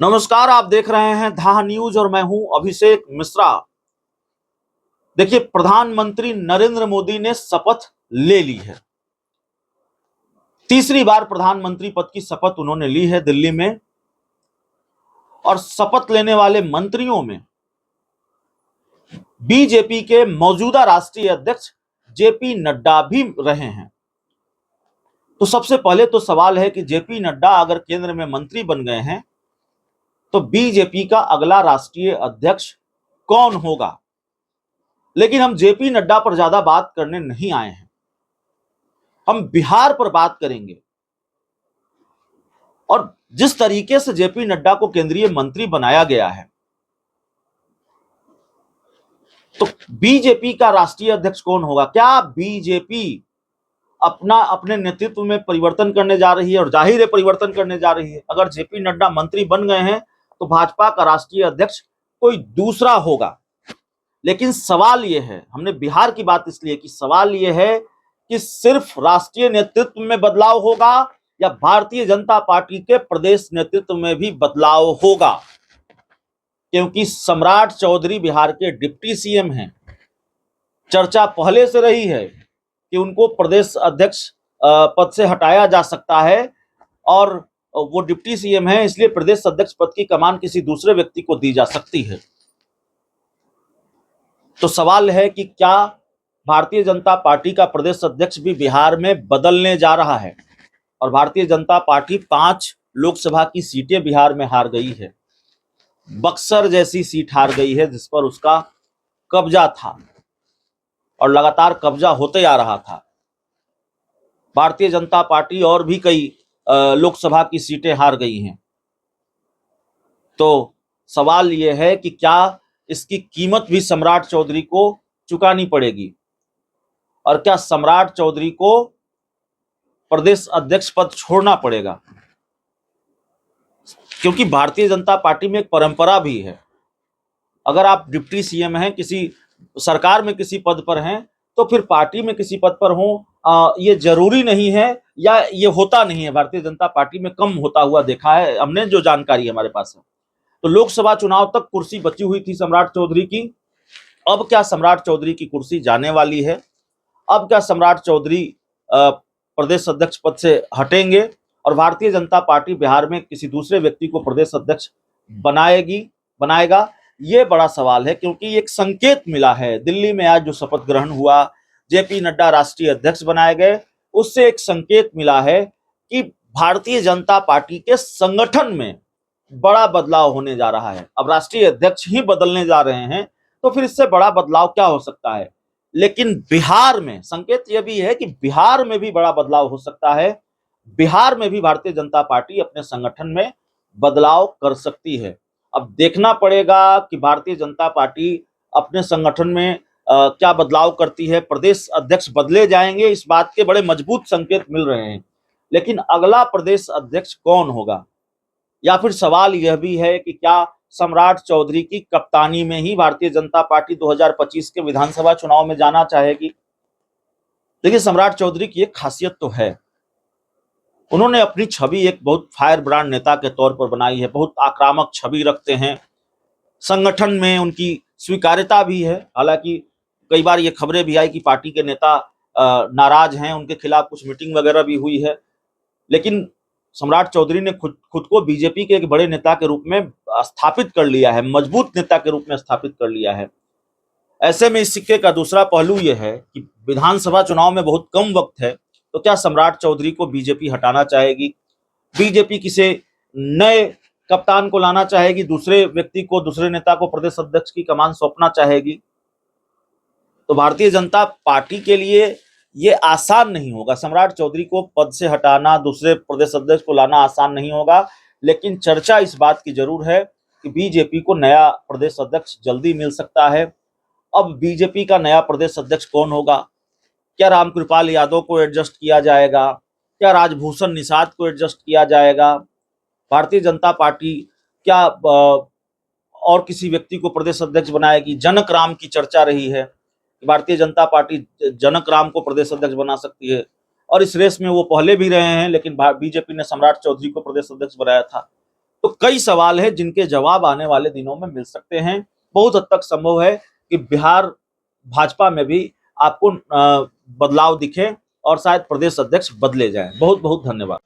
नमस्कार, आप देख रहे हैं धाह न्यूज और मैं हूं अभिषेक मिश्रा। देखिए, प्रधानमंत्री नरेंद्र मोदी ने शपथ ले ली है। तीसरी बार प्रधानमंत्री पद की शपथ उन्होंने ली है दिल्ली में। और शपथ लेने वाले मंत्रियों में बीजेपी के मौजूदा राष्ट्रीय अध्यक्ष जेपी नड्डा भी रहे हैं। तो सबसे पहले तो सवाल है कि जेपी नड्डा अगर केंद्र में मंत्री बन गए हैं तो बीजेपी का अगला राष्ट्रीय अध्यक्ष कौन होगा। लेकिन हम जेपी नड्डा पर ज्यादा बात करने नहीं आए हैं, हम बिहार पर बात करेंगे। और जिस तरीके से जेपी नड्डा को केंद्रीय मंत्री बनाया गया है, तो बीजेपी का राष्ट्रीय अध्यक्ष कौन होगा। क्या बीजेपी अपने नेतृत्व में परिवर्तन करने जा रही है, और जाहिर है परिवर्तन करने जा रही है। अगर जेपी नड्डा मंत्री बन गए हैं तो भाजपा का राष्ट्रीय अध्यक्ष कोई दूसरा होगा। लेकिन सवाल यह है, हमने बिहार की बात इसलिए कि सवाल यह है कि सिर्फ राष्ट्रीय नेतृत्व में बदलाव होगा या भारतीय जनता पार्टी के प्रदेश नेतृत्व में भी बदलाव होगा। क्योंकि सम्राट चौधरी बिहार के डिप्टी सीएम हैं। चर्चा पहले से रही है कि उनको प्रदेश अध्यक्ष पद से हटाया जा सकता है, और वो डिप्टी सीएम हैं, इसलिए प्रदेश अध्यक्ष पद की कमान किसी दूसरे व्यक्ति को दी जा सकती है। तो सवाल है कि क्या भारतीय जनता पार्टी का प्रदेश अध्यक्ष भी बिहार में बदलने जा रहा है। और भारतीय जनता पार्टी 5 लोकसभा की सीटें बिहार में हार गई है। बक्सर जैसी सीट हार गई है जिस पर उसका कब्जा था और लगातार कब्जा होते आ रहा था। भारतीय जनता पार्टी और भी कई लोकसभा की सीटें हार गई हैं। तो सवाल यह है कि क्या इसकी कीमत भी सम्राट चौधरी को चुकानी पड़ेगी, और क्या सम्राट चौधरी को प्रदेश अध्यक्ष पद छोड़ना पड़ेगा। क्योंकि भारतीय जनता पार्टी में एक परंपरा भी है, अगर आप डिप्टी सीएम हैं, किसी सरकार में किसी पद पर हैं, तो फिर पार्टी में किसी पद पर हो, ये जरूरी नहीं है या ये होता नहीं है। भारतीय जनता पार्टी में कम होता हुआ देखा है हमने, जो जानकारी हमारे पास है। तो लोकसभा चुनाव तक कुर्सी बची हुई थी सम्राट चौधरी की। अब क्या सम्राट चौधरी की कुर्सी जाने वाली है। अब क्या सम्राट चौधरी प्रदेश अध्यक्ष पद से हटेंगे और भारतीय जनता पार्टी बिहार में किसी दूसरे व्यक्ति को प्रदेश अध्यक्ष बनाएगा। ये बड़ा सवाल है, क्योंकि एक संकेत मिला है दिल्ली में आज जो शपथ ग्रहण हुआ, जेपी नड्डा राष्ट्रीय अध्यक्ष बनाए गए, उससे एक संकेत मिला है कि भारतीय जनता पार्टी के संगठन में बड़ा बदलाव होने जा रहा है। अब राष्ट्रीय अध्यक्ष ही बदलने जा रहे हैं, तो फिर इससे बड़ा बदलाव क्या हो सकता है। लेकिन बिहार में संकेत यह भी है कि बिहार में भी बड़ा बदलाव हो सकता है। बिहार में भी भारतीय जनता पार्टी अपने संगठन में बदलाव कर सकती है। अब देखना पड़ेगा कि भारतीय जनता पार्टी अपने संगठन में क्या बदलाव करती है। प्रदेश अध्यक्ष बदले जाएंगे, इस बात के बड़े मजबूत संकेत मिल रहे हैं। लेकिन अगला प्रदेश अध्यक्ष कौन होगा, या फिर सवाल यह भी है कि क्या सम्राट चौधरी की कप्तानी में ही भारतीय जनता पार्टी 2025 के विधानसभा चुनाव में जाना चाहेगी। देखिए, सम्राट चौधरी की एक खासियत तो है, उन्होंने अपनी छवि एक बहुत फायर ब्रांड नेता के तौर पर बनाई है। बहुत आक्रामक छवि रखते हैं, संगठन में उनकी स्वीकार्यता भी है। हालांकि कई बार ये खबरें भी आई कि पार्टी के नेता नाराज हैं, उनके खिलाफ कुछ मीटिंग वगैरह भी हुई है। लेकिन सम्राट चौधरी ने खुद को बीजेपी के एक बड़े नेता के रूप में स्थापित कर लिया है, मजबूत नेता के रूप में स्थापित कर लिया है। ऐसे में इस सिक्के का दूसरा पहलू यह है कि विधानसभा चुनाव में बहुत कम वक्त है, तो क्या सम्राट चौधरी को बीजेपी हटाना चाहेगी। बीजेपी किसी नए कप्तान को लाना चाहेगी, दूसरे व्यक्ति को, दूसरे नेता को प्रदेश अध्यक्ष की कमान सौंपना चाहेगी। तो भारतीय जनता पार्टी के लिए ये आसान नहीं होगा। सम्राट चौधरी को पद से हटाना, दूसरे प्रदेश अध्यक्ष को लाना आसान नहीं होगा। लेकिन चर्चा इस बात की जरूर है कि बीजेपी को नया प्रदेश अध्यक्ष जल्दी मिल सकता है। अब बीजेपी का नया प्रदेश अध्यक्ष कौन होगा। क्या रामकृपाल यादव को एडजस्ट किया जाएगा, क्या राजभूषण निषाद को एडजस्ट किया जाएगा। भारतीय जनता पार्टी क्या और किसी व्यक्ति को प्रदेश अध्यक्ष बनाएगी। जनक राम की चर्चा रही है, भारतीय जनता पार्टी जनक राम को प्रदेश अध्यक्ष बना सकती है, और इस रेस में वो पहले भी रहे हैं, लेकिन बीजेपी ने सम्राट चौधरी को प्रदेश अध्यक्ष बनाया था। तो कई सवाल है जिनके जवाब आने वाले दिनों में मिल सकते हैं। बहुत हद तक संभव है कि बिहार भाजपा में भी आपको बदलाव दिखे और शायद प्रदेश अध्यक्ष बदले जाएं। बहुत बहुत धन्यवाद।